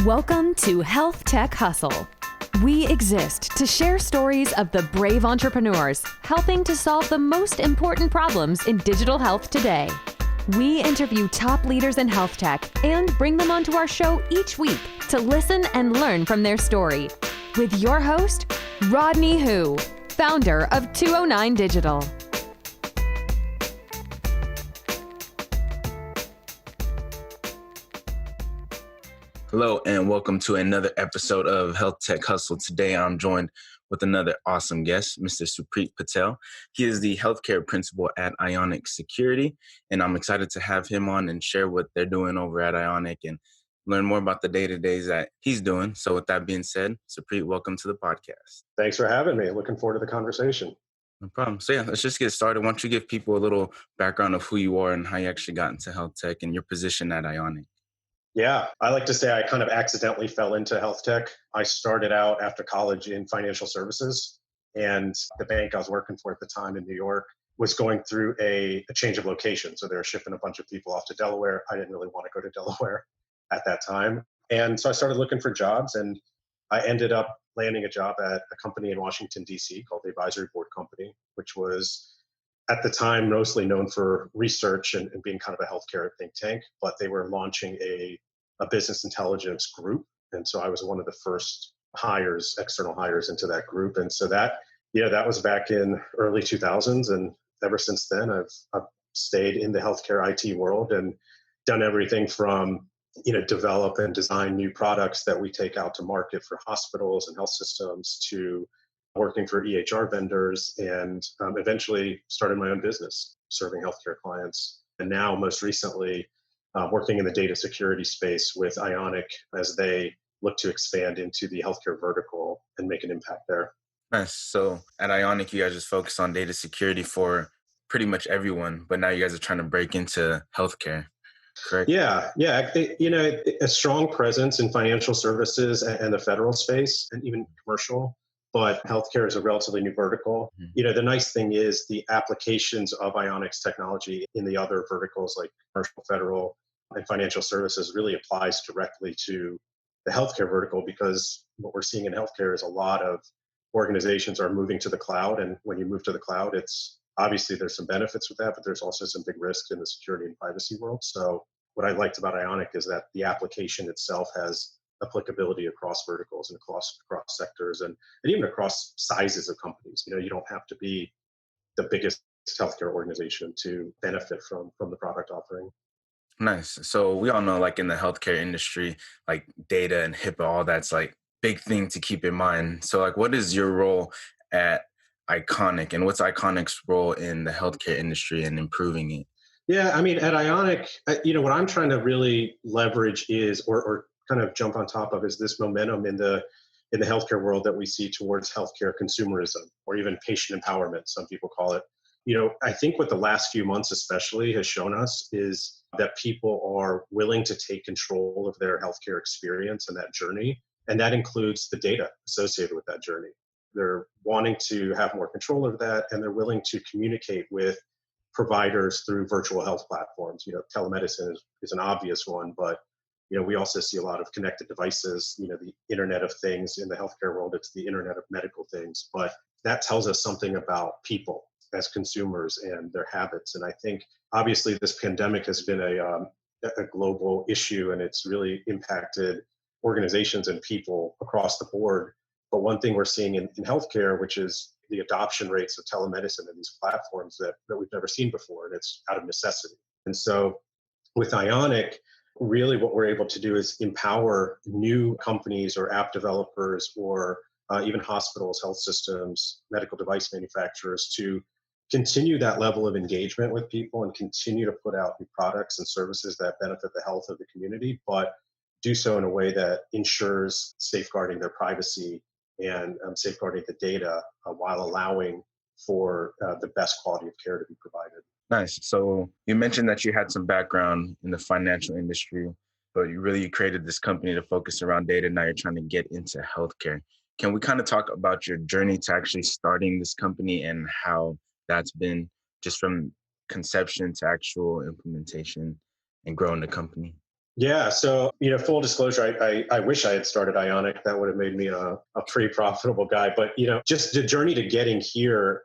Welcome to Health Tech Hustle. We exist to share stories of the brave entrepreneurs helping to solve the most important problems in digital health today. We interview top leaders in health tech and bring them onto our show each week to listen and learn from their story. With your host, Rodney Hu, founder of 209 Digital. Hello and welcome to another episode of Health Tech Hustle. Today I'm joined with another awesome guest, Mr. Suprit Patel. He is the healthcare principal at Ionic Security, and I'm excited to have him on and share what they're doing over at Ionic and learn more about the day-to-days that he's doing. So with that being said, Suprit, welcome to the podcast. Thanks for having me. Looking forward to the conversation. No problem. So let's just get started. Why don't you give people a little background of who you are and how you actually got into health tech and your position at Ionic? Yeah, I like to say I kind of accidentally fell into health tech. I started out after college in financial services, and the bank I was working for at the time in New York was going through a change of location. So they were shipping a bunch of people off to Delaware. I didn't really want to go to Delaware at that time. And so I started looking for jobs, and I ended up landing a job at a company in Washington, D.C. called the Advisory Board Company, which was at the time mostly known for research and being kind of a healthcare think tank, but they were launching a business intelligence group. And so I was one of the first hires, external hires into that group. And so that was back in early 2000s. And ever since then, I've stayed in the healthcare IT world and done everything from, develop and design new products that we take out to market for hospitals and health systems to working for EHR vendors and eventually started my own business serving healthcare clients. And now most recently, working in the data security space with Ionic as they look to expand into the healthcare vertical and make an impact there. Nice. So at Ionic, you guys just focus on data security for pretty much everyone, but now you guys are trying to break into healthcare, correct? Yeah. A strong presence in financial services and the federal space and even commercial, but healthcare is a relatively new vertical. Mm-hmm. The nice thing is the applications of Ionic's technology in the other verticals like commercial, federal, and financial services really applies directly to the healthcare vertical, because what we're seeing in healthcare is a lot of organizations are moving to the cloud. And when you move to the cloud, it's obviously there's some benefits with that, but there's also some big risks in the security and privacy world. So what I liked about Ionic is that the application itself has applicability across verticals and across sectors and even across sizes of companies. You don't have to be the biggest healthcare organization to benefit from the product offering. Nice. So we all know, like in the healthcare industry, like data and HIPAA, all that's like big thing to keep in mind. So like, what is your role at Iconic and what's Iconic's role in the healthcare industry and improving it? Yeah, I mean, at Ionic, what I'm trying to really leverage is, or kind of jump on top of, is this momentum in the healthcare world that we see towards healthcare consumerism, or even patient empowerment, some people call it. I think what the last few months especially has shown us is that people are willing to take control of their healthcare experience and that journey. And that includes the data associated with that journey. They're wanting to have more control of that, and they're willing to communicate with providers through virtual health platforms. Telemedicine is an obvious one, but we also see a lot of connected devices, the Internet of Things in the healthcare world. It's the Internet of Medical Things, but that tells us something about people as consumers and their habits. And I think obviously this pandemic has been a global issue, and it's really impacted organizations and people across the board. But one thing we're seeing in healthcare, which is the adoption rates of telemedicine and these platforms that we've never seen before, and it's out of necessity. And so with Ionic, really what we're able to do is empower new companies or app developers or even hospitals, health systems, medical device manufacturers to continue that level of engagement with people and continue to put out new products and services that benefit the health of the community, but do so in a way that ensures safeguarding their privacy and safeguarding the data while allowing for the best quality of care to be provided. Nice. So you mentioned that you had some background in the financial industry, but you created this company to focus around data. Now you're trying to get into healthcare. Can we kind of talk about your journey to actually starting this company and how that's been just from conception to actual implementation and growing the company? Yeah. So, full disclosure, I wish I had started Ionic. That would have made me a pretty profitable guy. But, just the journey to getting here,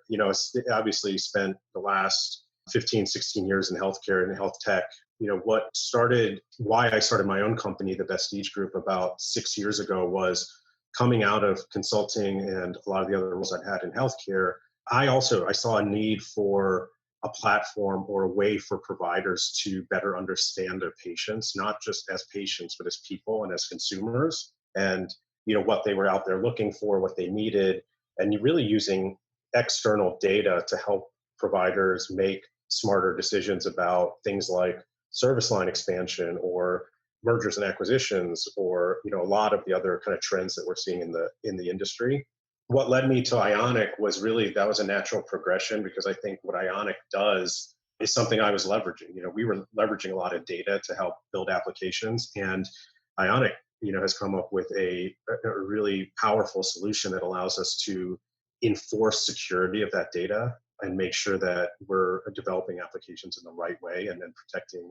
obviously spent the last 15, 16 years in healthcare and health tech. Why I started my own company, the Vestige Group, about 6 years ago was coming out of consulting and a lot of the other roles I'd had in healthcare. I saw a need for a platform or a way for providers to better understand their patients, not just as patients, but as people and as consumers, and what they were out there looking for, what they needed, and you really using external data to help providers make smarter decisions about things like service line expansion or mergers and acquisitions, or a lot of the other kind of trends that we're seeing in the industry. What led me to Ionic was really that was a natural progression, because I think what Ionic does is something I was leveraging. We were leveraging a lot of data to help build applications, and Ionic, has come up with a really powerful solution that allows us to enforce security of that data and make sure that we're developing applications in the right way, and then protecting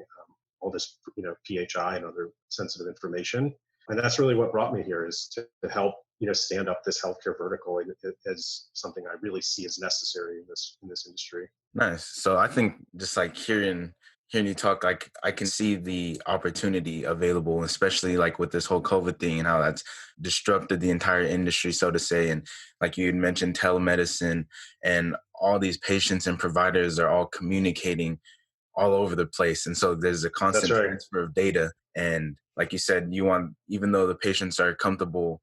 all this, PHI and other sensitive information. And that's really what brought me here, is to help stand up this healthcare vertical as something I really see as necessary in this industry. Nice. So I think just like hearing you talk, like I can see the opportunity available, especially like with this whole COVID thing and how that's disrupted the entire industry, so to say. And like you had mentioned, telemedicine and all these patients and providers are all communicating all over the place. And so there's a That's constant right. transfer of data. And like you said, even though the patients are comfortable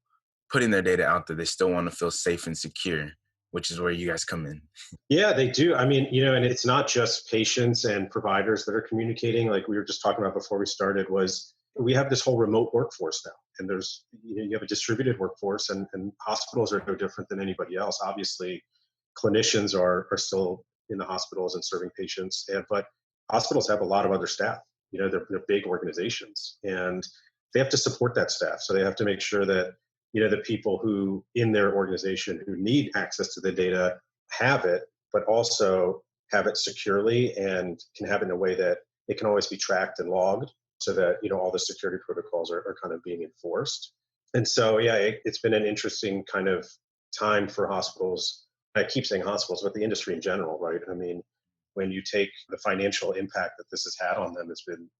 putting their data out there, they still want to feel safe and secure, which is where you guys come in. Yeah, they do. I mean, and it's not just patients and providers that are communicating. Like we were just talking about before we started, was we have this whole remote workforce now, and you have a distributed workforce, and hospitals are no different than anybody else. Obviously, clinicians are still in the hospitals and serving patients, but hospitals have a lot of other staff. They're big organizations, and they have to support that staff. So they have to make sure that the people who in their organization who need access to the data have it, but also have it securely and can have it in a way that it can always be tracked and logged, so that all the security protocols are kind of being enforced. And so, yeah, it's been an interesting kind of time for hospitals. I keep saying hospitals, but the industry in general, right? I mean, when you take the financial impact that this has had on them,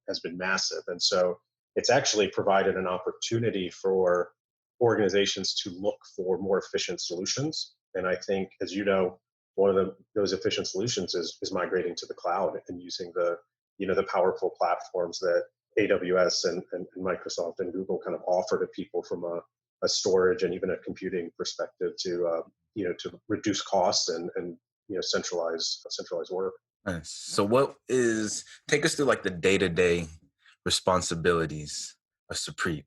has been massive. And so it's actually provided an opportunity for organizations to look for more efficient solutions. And I think, as one of those efficient solutions is migrating to the cloud and using the powerful platforms that AWS and Microsoft and Google kind of offer to people from a storage and even a computing perspective to reduce costs and centralize work. Nice. So take us through like the day-to-day responsibilities of Suprit.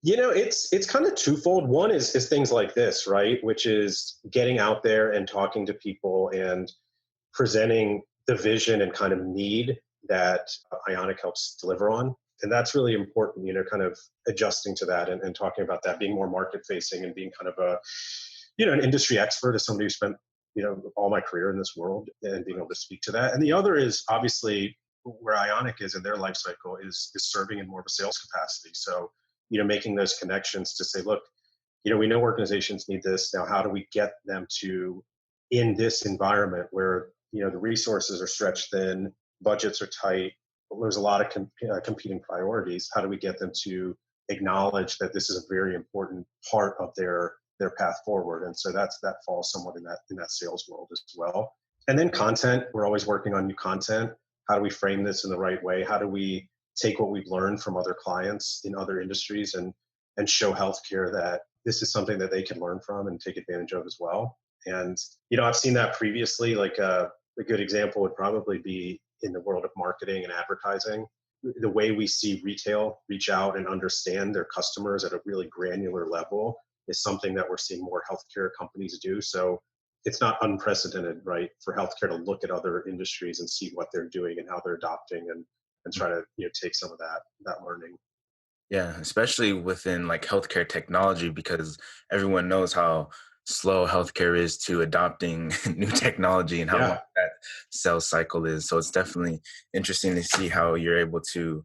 It's kind of twofold. One is things like this, right? Which is getting out there and talking to people and presenting the vision and kind of need that Ionic helps deliver on. And that's really important, kind of adjusting to that and talking about that, being more market facing and being kind of an industry expert, as somebody who spent, all my career in this world, and being able to speak to that. And the other is obviously where Ionic is in their life cycle is serving in more of a sales capacity. So, making those connections to say, look, we know organizations need this. Now, how do we get them to, in this environment where, the resources are stretched thin, budgets are tight, there's a lot of competing priorities. How do we get them to acknowledge that this is a very important part of their path forward? And so that falls somewhat in that sales world as well. And then content, we're always working on new content. How do we frame this in the right way? How do we take what we've learned from other clients in other industries and show healthcare that this is something that they can learn from and take advantage of as well? And, I've seen that previously. Like a good example would probably be in the world of marketing and advertising. The way we see retail reach out and understand their customers at a really granular level is something that we're seeing more healthcare companies do. So it's not unprecedented, right, for healthcare to look at other industries and see what they're doing and how they're adopting and try to take some of that learning. Yeah, especially within like healthcare technology, because everyone knows how slow healthcare is to adopting new technology and how long Yeah. that sales cycle is. So it's definitely interesting to see how you're able to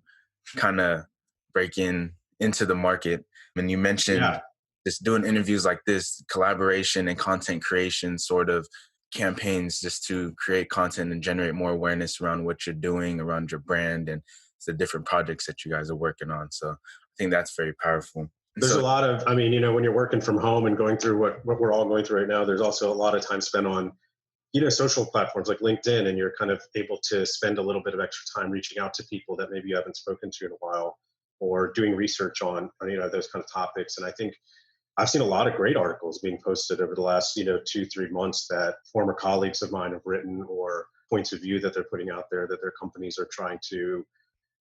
kind of break into the market. And you mentioned Yeah. just doing interviews like this, collaboration and content creation sort of campaigns just to create content and generate more awareness around what you're doing, around your brand and the different projects that you guys are working on. So I think that's very powerful. And There's a so, lot of, I mean, when you're working from home and going through what we're all going through right now, there's also a lot of time spent on, social platforms like LinkedIn, and you're kind of able to spend a little bit of extra time reaching out to people that maybe you haven't spoken to in a while, or doing research on those kind of topics. And I think I've seen a lot of great articles being posted over the last, 2, 3 months that former colleagues of mine have written, or points of view that they're putting out there that their companies are trying to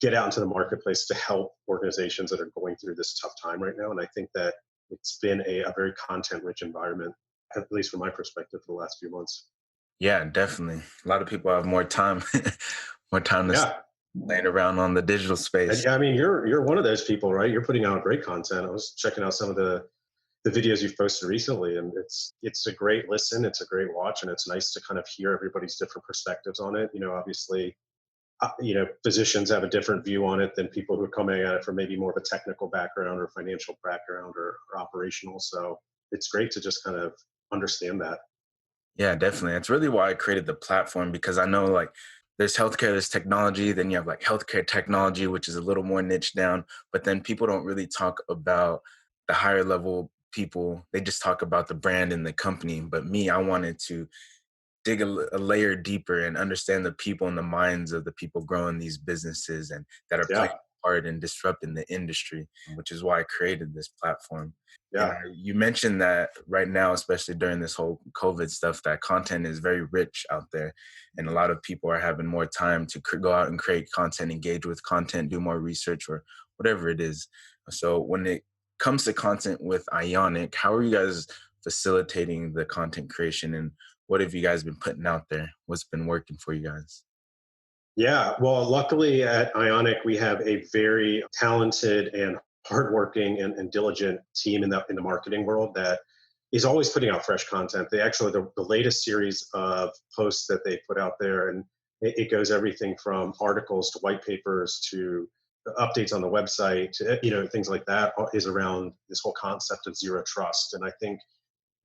get out into the marketplace to help organizations that are going through this tough time right now. And I think that it's been a very content rich environment, at least from my perspective, for the last few months. yeah, definitely. A lot of people have more time, more time to Yeah. playing around on the digital And space. yeah, I mean, you're one of those people, right? You're putting out great content. I was checking out some of the videos you've posted recently, and it's a great listen, it's a great watch, and it's nice to kind of hear everybody's different perspectives on it. Obviously, physicians have a different view on it than people who are coming at it from maybe more of a technical background or financial background, or operational. So it's great to just kind of understand that. Yeah, definitely. That's really why I created the platform because I know like there's healthcare, there's technology, then you have like healthcare technology, which is a little more niche down, but then people don't really talk about the higher level people. They just talk about the brand and the company. But me, I wanted to dig a layer deeper and understand the people and the minds of the people growing these businesses and that are playing Yeah. a part in disrupting the industry, which is why I created this platform. And Yeah. you mentioned that right now, especially during this whole COVID stuff, that content is very rich out there. And a lot of people are having more time to go out and create content, engage with content, do more research or whatever it is. So when it comes to content with Ionic, how are you guys facilitating the content creation and what have you guys been putting out there? What's been working for you guys? Yeah. Well, luckily at Ionic, we have a very talented and hardworking and diligent team in the marketing world that is always putting out fresh content. They actually, the latest series of posts that they put out there, and it goes everything from articles to white papers to updates on the website to, things like that, is around this whole concept of zero trust. And I think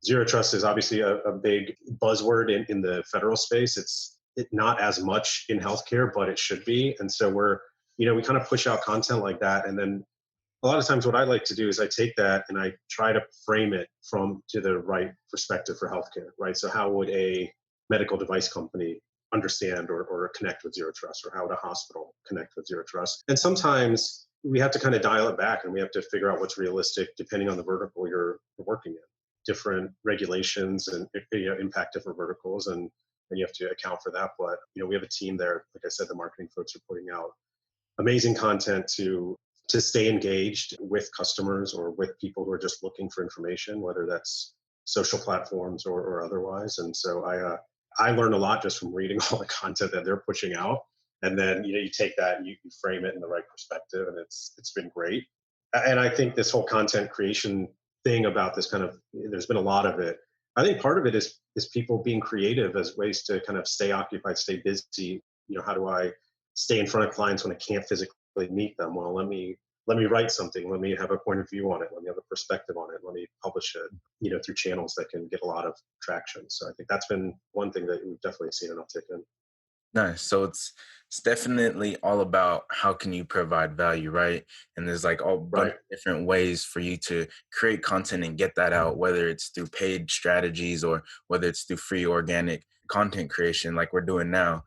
zero trust is obviously a big buzzword in the federal space. Not as much in healthcare, but it should be. And so we kind of push out content like that. And then a lot of times what I like to do is I take that and I try to frame it from to the right perspective for healthcare, right? So how would a medical device company understand or connect with zero trust, or how would a hospital connect with zero trust? And sometimes we have to kind of dial it back and we have to figure out what's realistic depending on the vertical you're working in. Different regulations and impact different verticals, and you have to account for that. But we have a team there. Like I said, the marketing folks are putting out amazing content to stay engaged with customers or with people who are just looking for information, whether that's social platforms or otherwise. And so I learn a lot just from reading all the content that they're pushing out. And then you take that and you frame it in the right perspective, and it's been great. And I think this whole content creation thing about this kind of, there's been a lot of it. I think part of it is people being creative as ways to kind of stay occupied, stay busy. How do I stay in front of clients when I can't physically meet them? Well, let me write something. Let me have a point of view on it. Let me have a perspective on it. Let me publish it, through channels that can get a lot of traction. So I think that's been one thing that we've definitely seen an uptick in. Nice. So it's definitely all about how can you provide value, right? And there's like all bunch Right. of different ways for you to create content and get that out, whether it's through paid strategies or whether it's through free organic content creation, like we're doing now,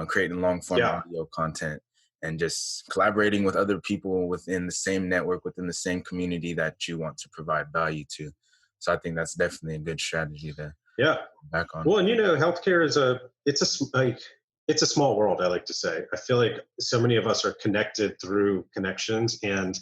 creating long form Yeah. audio content and just collaborating with other people within the same network, within the same community that you want to provide value to. So I think that's definitely a good strategy to Yeah. back on. Well, and healthcare is it's a small world. I like to say. I feel like so many of us are connected through connections, and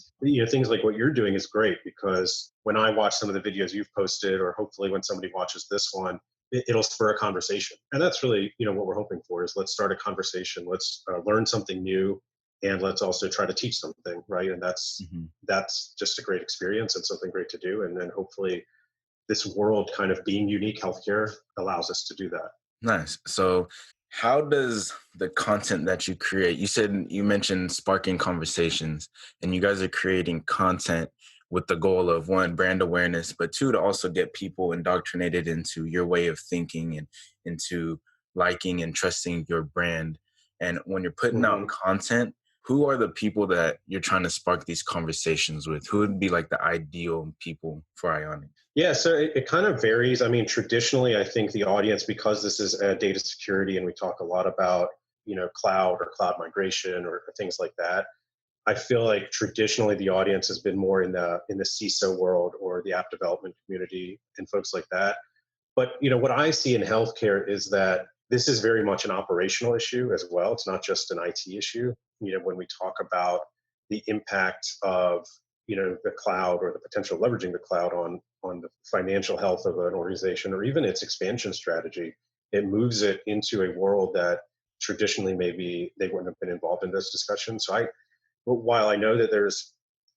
things like what you're doing is great because when I watch some of the videos you've posted, or hopefully when somebody watches this one, it'll spur a conversation, and that's really what we're hoping for is let's start a conversation, let's learn something new, and let's also try to teach something, right? And Mhm. that's just a great experience and something great to do, and then hopefully this world kind of being unique healthcare allows us to do that. Nice. So How does the content that you create, you mentioned sparking conversations, and you guys are creating content with the goal of one, brand awareness, but two, to also get people indoctrinated into your way of thinking and into liking and trusting your brand. And when you're putting out Mhm. content, who are the people that you're trying to spark these conversations with? Who would be like the ideal people for Ionic? Yeah, so it kind of varies. I mean, traditionally, I think the audience, because this is data security and we talk a lot about, cloud or cloud migration or things like that, I feel like traditionally the audience has been more in the CISO world or the app development community and folks like that. But what I see in healthcare is that this is very much an operational issue as well. It's not just an IT issue. When we talk about the impact of the cloud or the potential leveraging the cloud on the financial health of an organization or even its expansion strategy, it moves it into a world that traditionally maybe they wouldn't have been involved in this discussion. So while I know that there's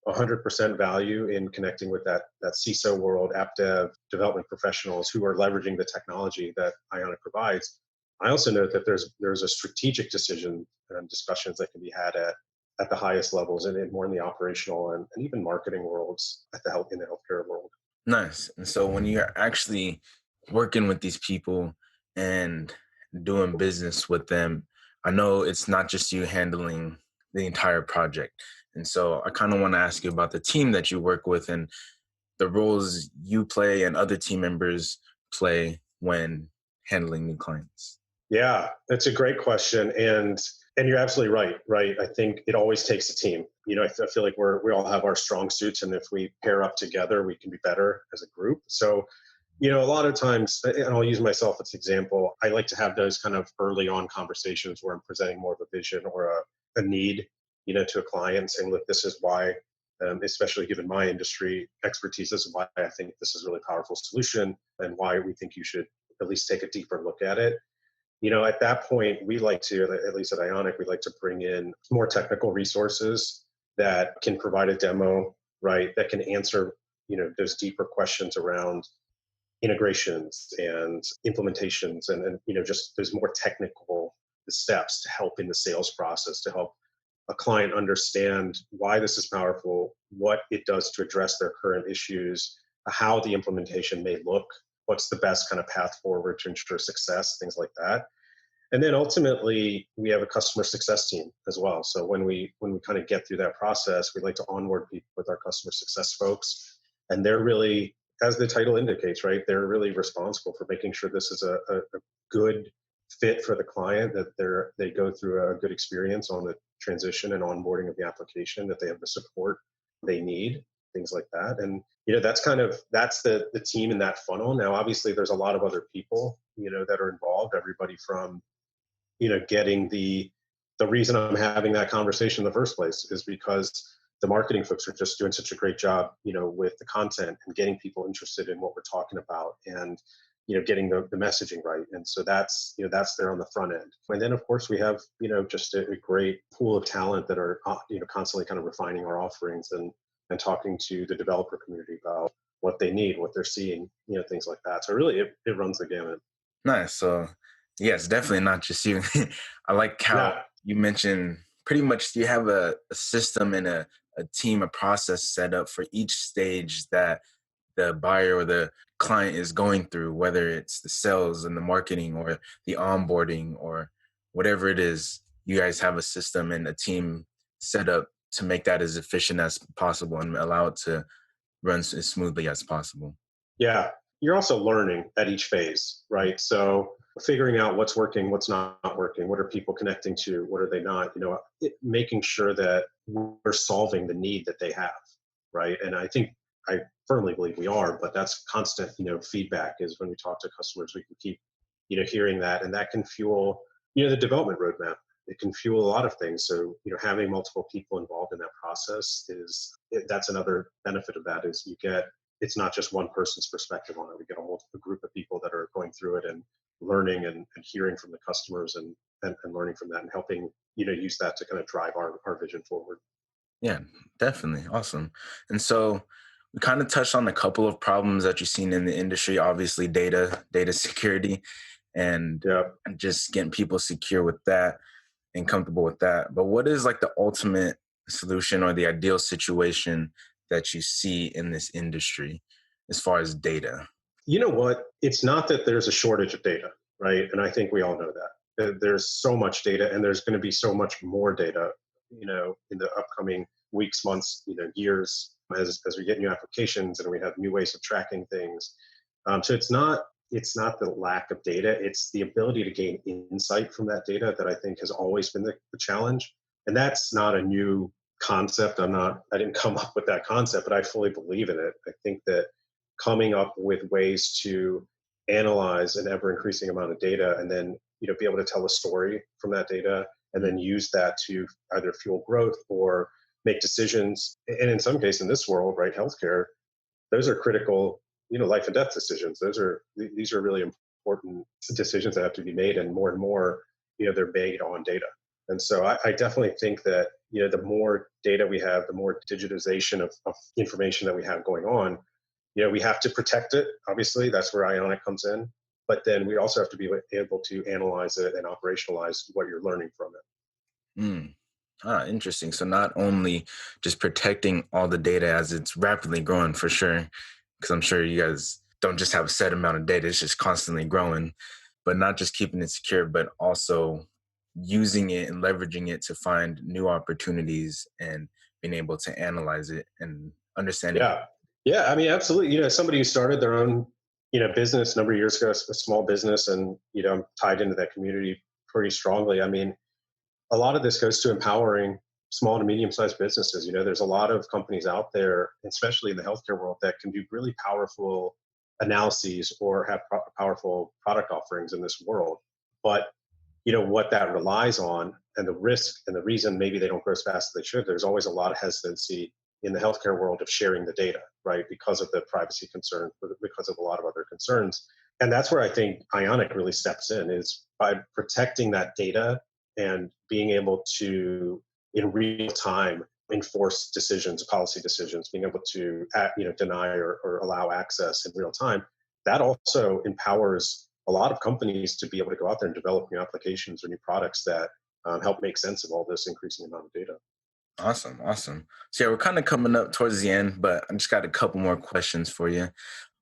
100% value in connecting with that CISO world, app dev, development professionals who are leveraging the technology that Ionic provides, I also know that there's a strategic decision and discussions that can be had at the highest levels and more in the operational and even marketing worlds in the healthcare world. Nice. And so when you're actually working with these people and doing business with them, I know it's not just you handling the entire project. And so I kind of want to ask you about the team that you work with and the roles you play and other team members play when handling new clients. Yeah, that's a great question, and you're absolutely right. Right, I think it always takes a team. I feel like we all have our strong suits, and if we pair up together, we can be better as a group. So, a lot of times, and I'll use myself as an example. I like to have those kind of early on conversations where I'm presenting more of a vision or a need, to a client, saying, "Look, this is why." Especially given my industry expertise, this is why I think this is a really powerful solution, and why we think you should at least take a deeper look at it. At that point, we like to, at least at Ionic, we like to bring in more technical resources that can provide a demo, right? That can answer, those deeper questions around integrations and implementations and just those more technical steps to help in the sales process, to help a client understand why this is powerful, what it does to address their current issues, how the implementation may look, what's the best kind of path forward to ensure success, things like that. And then ultimately, we have a customer success team as well. So when we kind of get through that process, we like to onboard people with our customer success folks, and they're really, as the title indicates, right? They're really responsible for making sure this is a good fit for the client, that they go through a good experience on the transition and onboarding of the application, that they have the support they need, things like that. And that's the team in that funnel. Now, obviously, there's a lot of other people that are involved. Everybody from getting the reason I'm having that conversation in the first place is because the marketing folks are just doing such a great job, with the content and getting people interested in what we're talking about and, getting the messaging right. And so that's there on the front end. And then of course we have, just a great pool of talent that are, constantly kind of refining our offerings and talking to the developer community about what they need, what they're seeing, things like that. So really it runs the gamut. Nice. So, yes, definitely not just you. I like how Yeah. you mentioned pretty much you have a system and a team, a process set up for each stage that the buyer or the client is going through, whether it's the sales and the marketing or the onboarding or whatever it is. You guys have a system and a team set up to make that as efficient as possible and allow it to run as smoothly as possible. Yeah. You're also learning at each phase, right? So figuring out what's working, what's not working, what are people connecting to, what are they not, making sure that we're solving the need that they have, right? And I firmly believe we are, but that's constant, feedback is when we talk to customers, we can keep, hearing that, and that can fuel, the development roadmap. It can fuel a lot of things. So, having multiple people involved in that process that's another benefit of that is it's not just one person's perspective on it. We get a group of people that are going through it and learning and hearing from the customers and learning from that and helping, use that to kind of drive our vision forward. Yeah, definitely. Awesome. And so we kind of touched on a couple of problems that you've seen in the industry, obviously data security. and Yeah. just getting people secure with that and comfortable with that. But what is like the ultimate solution or the ideal situation that you see in this industry as far as data? You know what? It's not that there's a shortage of data, right? And I think we all know that. There's so much data, and there's going to be so much more data, in the upcoming weeks, months, years, as we get new applications and we have new ways of tracking things. So it's not the lack of data; it's the ability to gain insight from that data that I think has always been the challenge. And that's not a new concept. I didn't come up with that concept, but I fully believe in it. I think that coming up with ways to analyze an ever increasing amount of data and then be able to tell a story from that data and then use that to either fuel growth or make decisions. And in some cases in this world, right, healthcare, those are critical, life and death decisions. These are really important decisions that have to be made, and more, they're made on data. And so I definitely think that the more data we have, the more digitization of information that we have going on. We have to protect it. Obviously, that's where Ionic comes in. But then we also have to be able to analyze it and operationalize what you're learning from it. Mm. Interesting. So not only just protecting all the data as it's rapidly growing for sure, because I'm sure you guys don't just have a set amount of data, it's just constantly growing, but not just keeping it secure, but also using it and leveraging it to find new opportunities and being able to analyze it and understanding. Yeah. Yeah. I mean, absolutely. Somebody who started their own, business a number of years ago, a small business, and, I'm tied into that community pretty strongly. I mean, a lot of this goes to empowering small to medium sized businesses. There's a lot of companies out there, especially in the healthcare world, that can do really powerful analyses or have powerful product offerings in this world. But what that relies on, and the risk and the reason maybe they don't grow as fast as they should, there's always a lot of hesitancy in the healthcare world of sharing the data, right? Because of the privacy concern, because of a lot of other concerns. And that's where I think Ionic really steps in, is by protecting that data and being able to, in real time, enforce decisions, policy decisions, being able to deny or allow access in real time. That also empowers a lot of companies to be able to go out there and develop new applications or new products that help make sense of all this increasing amount of data. Awesome. Awesome. So yeah, we're kind of coming up towards the end, but I just got a couple more questions for you. One of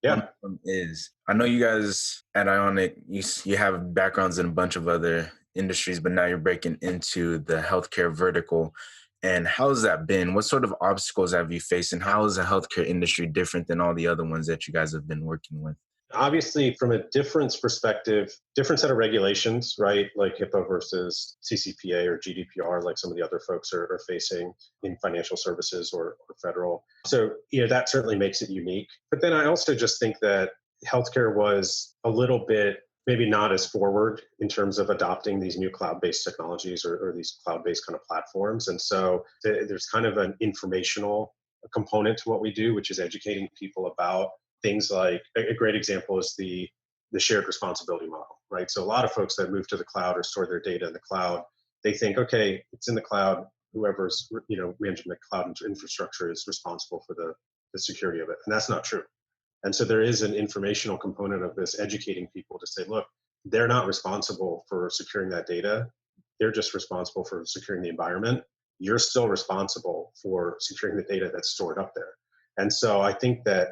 Yeah. them is, I know you guys at Ionic, you have backgrounds in a bunch of other industries, but now you're breaking into the healthcare vertical. And how's that been? What sort of obstacles have you faced? And how is the healthcare industry different than all the other ones that you guys have been working with? Obviously, from a difference perspective, different set of regulations, right? Like HIPAA versus CCPA or GDPR, like some of the other folks are facing in financial services or federal. So, that certainly makes it unique. But then I also just think that healthcare was a little bit maybe not as forward in terms of adopting these new cloud-based technologies or these cloud-based kind of platforms. And so there's kind of an informational component to what we do, which is educating people about things like, a great example is the shared responsibility model, right? So a lot of folks that move to the cloud or store their data in the cloud, they think, okay, it's in the cloud. Whoever's managing the cloud infrastructure is responsible for the security of it, and that's not true. And so there is an informational component of this, educating people to say, look, they're not responsible for securing that data. They're just responsible for securing the environment. You're still responsible for securing the data that's stored up there. And so I think that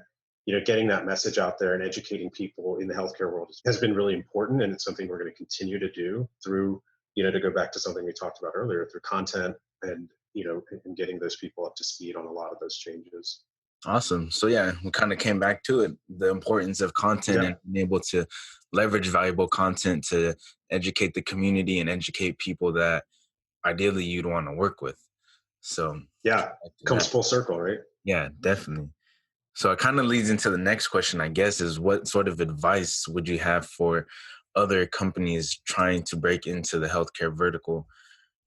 getting that message out there and educating people in the healthcare world has been really important, and it's something we're going to continue to do through, to go back to something we talked about earlier, through content and and getting those people up to speed on a lot of those changes. Awesome. So yeah, we kind of came back to it, the importance of content Yeah, and being able to leverage valuable content to educate the community and educate people that ideally you'd want to work with. So yeah, back to comes that. full circle, right? Yeah, definitely. So it kind of leads into the next question, I guess, is what sort of advice would you have for other companies trying to break into the healthcare vertical,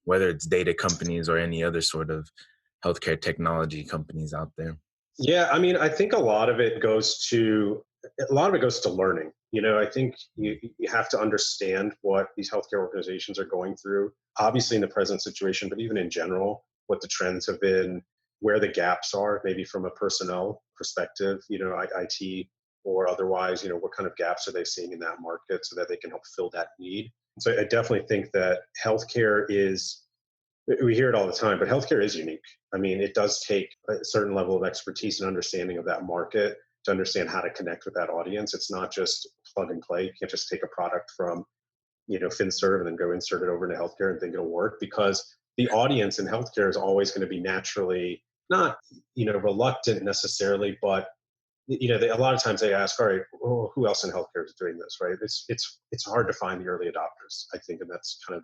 whether it's data companies or any other sort of healthcare technology companies out there? Yeah, I mean, I think a lot of it goes to learning. I think you have to understand what these healthcare organizations are going through, obviously in the present situation, but even in general, what the trends have been, where the gaps are, maybe from a personnel perspective, IT or otherwise, what kind of gaps are they seeing in that market so that they can help fill that need. So I definitely think that healthcare is, we hear it all the time, but healthcare is unique. I mean, it does take a certain level of expertise and understanding of that market to understand how to connect with that audience. It's not just plug and play. You can't just take a product from, FinServ and then go insert it over into healthcare and think it'll work, because the audience in healthcare is always going to be naturally not, reluctant necessarily, but a lot of times they ask, all right, well, who else in healthcare is doing this, right? It's hard to find the early adopters, I think, and that's kind of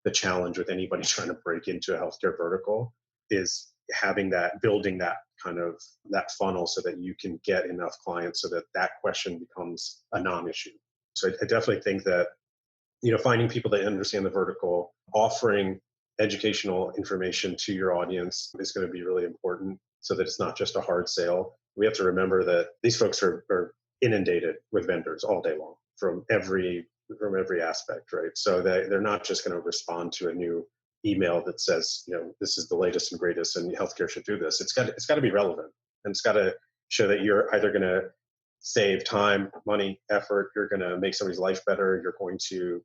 the challenge with anybody trying to break into a healthcare vertical, is having that, building that kind of that funnel so that you can get enough clients so that that question becomes a non-issue. So I definitely think that, finding people that understand the vertical, offering educational information to your audience is going to be really important so that it's not just a hard sale. We have to remember that these folks are inundated with vendors all day long from every aspect, right? So they're not just going to respond to a new email that says, this is the latest and greatest and healthcare should do this. It's got to be relevant, and it's got to show that you're either going to save time, money, effort, you're going to make somebody's life better, you're going to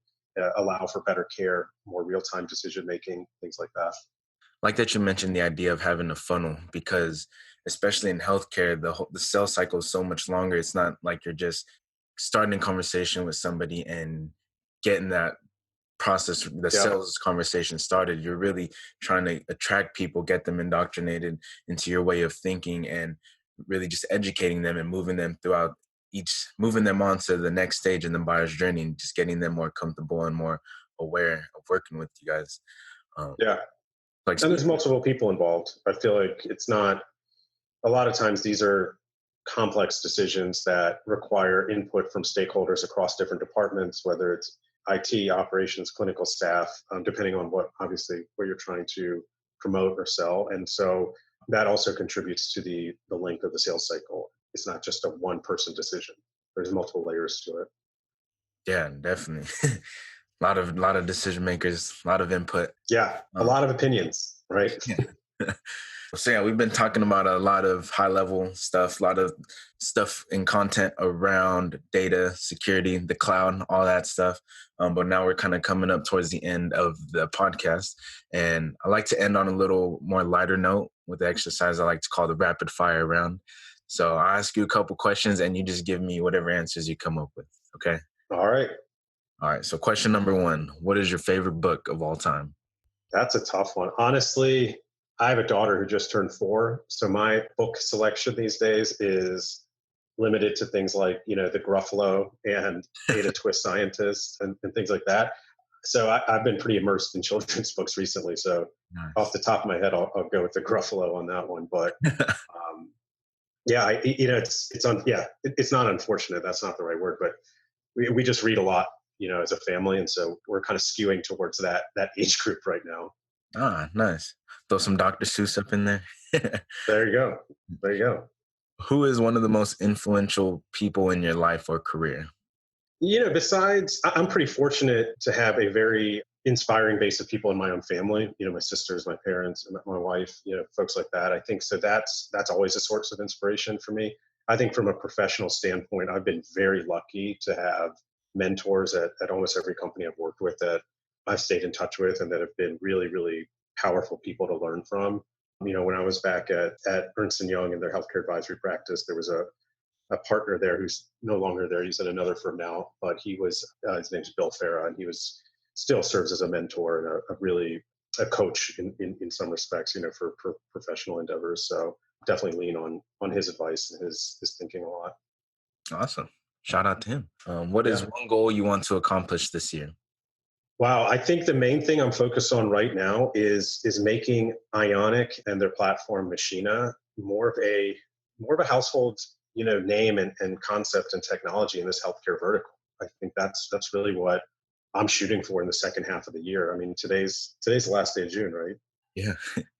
allow for better care, more real-time decision making, things like that. Like that you mentioned the idea of having a funnel, because especially in healthcare, the sales cycle is so much longer. It's not like you're just starting a conversation with somebody and getting that process, the Yeah. sales conversation started. You're really trying to attract people, get them indoctrinated into your way of thinking, and really just educating them and moving them on to the next stage in the buyer's journey, and just getting them more comfortable and more aware of working with you guys. Um, Yeah. like And there's multiple people involved. I feel like it's not, a lot of times these are complex decisions that require input from stakeholders across different departments, whether it's IT, operations, clinical staff, depending on what you're trying to promote or sell. And so that also contributes to the length of the sales cycle. It's not just a one person decision. There's multiple layers to it. Yeah, definitely. A lot of decision makers, a lot of input. Yeah, a Um, lot of opinions, right? yeah. So yeah, we've been talking about a lot of high level stuff, a lot of stuff in content around data security, the cloud, all that stuff. But now we're kind of coming up towards the end of the podcast, and I like to end on a little more lighter note with the exercise I like to call the rapid fire round. So I'll ask you a couple questions, and you just give me whatever answers you come up with. Okay. All right. All right. So question number one: what is your favorite book of all time? That's a tough one. Honestly, I have a daughter who just turned 4. So my book selection these days is limited to things like, the Gruffalo and Data Twist Scientist and things like that. So I've been pretty immersed in children's books recently. So off Nice. the top of my head, I'll go with the Gruffalo on that one. But yeah, it's not unfortunate. That's not the right word, but we just read a lot, as a family. And so we're kind of skewing towards that age group right now. Ah, nice. Throw some Dr. Seuss up in there. There you go. There you go. Who is one of the most influential people in your life or career? Besides, I'm pretty fortunate to have a very inspiring base of people in my own family, my sisters, my parents, and my wife, folks like that. I think so that's always a source of inspiration for me. I think from a professional standpoint, I've been very lucky to have mentors at almost every company I've worked with that I've stayed in touch with and that have been really, really powerful people to learn from. When I was back at Ernst & Young in their healthcare advisory practice, there was a partner there who's no longer there. He's at another firm now, but his name's Bill Farah, and he was still serves as a mentor and a really a coach in some respects, for professional endeavors. So definitely lean on his advice and his thinking a lot. Awesome. Shout out to him. What is Yeah. one goal you want to accomplish this year? Wow. I think the main thing I'm focused on right now is making Ionic and their platform Machina more of a household, name and concept and technology in this healthcare vertical. I think that's really what I'm shooting for in the second half of the year. I mean, today's the last day of June, right? Yeah.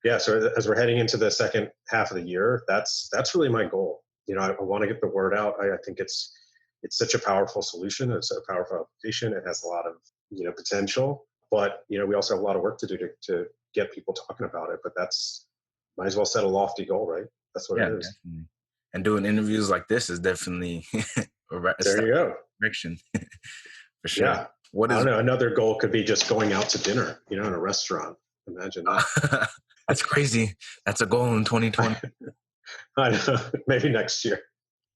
Yeah. So as we're heading into the second half of the year, that's really my goal. I want to get the word out. I think it's such a powerful solution. It's a powerful application. It has a lot of potential, but we also have a lot of work to do to get people talking about it. But that's might as well set a lofty goal, right? That's what Yeah, it is. definitely. And doing interviews like this is definitely a There you go. direction for sure. Yeah. What I is don't know. Another goal could be just going out to dinner, in a restaurant. Imagine that. That's crazy. That's a goal in 2020. I know. Maybe next year.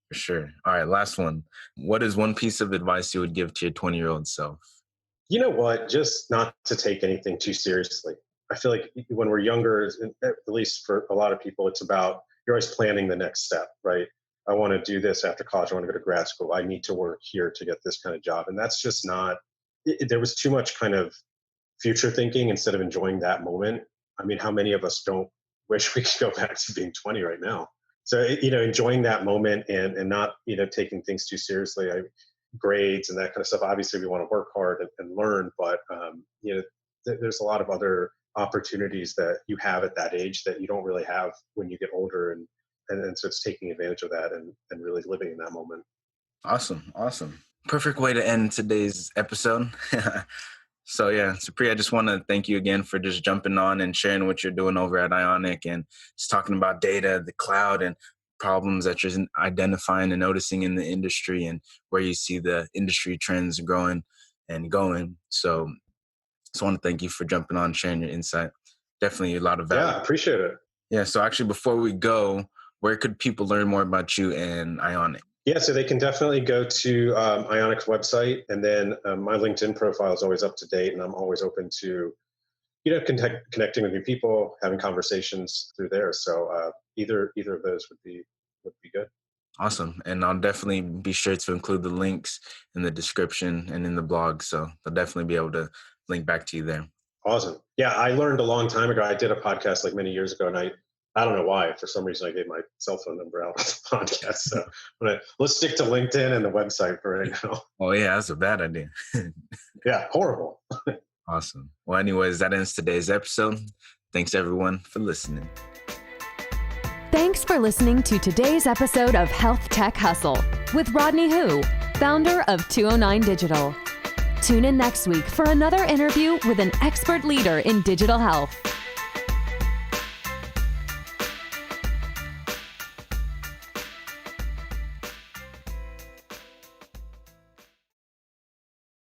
For sure. All right, last one. What is one piece of advice you would give to your 20-year-old self? You know what? Just not to take anything too seriously. I feel like when we're younger, at least for a lot of people, it's about you're always planning the next step, right? I want to do this after college. I want to go to grad school. I need to work here to get this kind of job. And that's just not, there was too much kind of future thinking instead of enjoying that moment. I mean, how many of us don't wish we could go back to being 20 right now? So, enjoying that moment and not, taking things too seriously. Grades and that kind of stuff. Obviously, we want to work hard and learn, but, there's a lot of other opportunities that you have at that age that you don't really have when you get older. And so it's taking advantage of that and really living in that moment. Awesome. Perfect way to end today's episode. So yeah, Suprit, I just want to thank you again for just jumping on and sharing what you're doing over at Ionic and just talking about data, the cloud, and problems that you're identifying and noticing in the industry and where you see the industry trends growing and going. So just want to thank you for jumping on, sharing your insight. Definitely a lot of value. Yeah, appreciate it. Yeah. So actually, before we go, where could people learn more about you and Ionic? Yeah, so they can definitely go to Ionic's website, and then my LinkedIn profile is always up to date, and I'm always open to, connecting with new people, having conversations through there. So either of those would be good. Awesome. And I'll definitely be sure to include the links in the description and in the blog. So they'll definitely be able to link back to you there. Awesome. Yeah, I learned a long time ago. I did a podcast like many years ago, and I don't know why. For some reason, I gave my cell phone number out on the podcast. So let's stick to LinkedIn and the website for right now. Oh, yeah, that's a bad idea. Yeah, horrible. Awesome. Well, anyways, that ends today's episode. Thanks, everyone, for listening. Thanks for listening to today's episode of Health Tech Hustle with Rodney Hu, founder of 209 Digital. Tune in next week for another interview with an expert leader in digital health.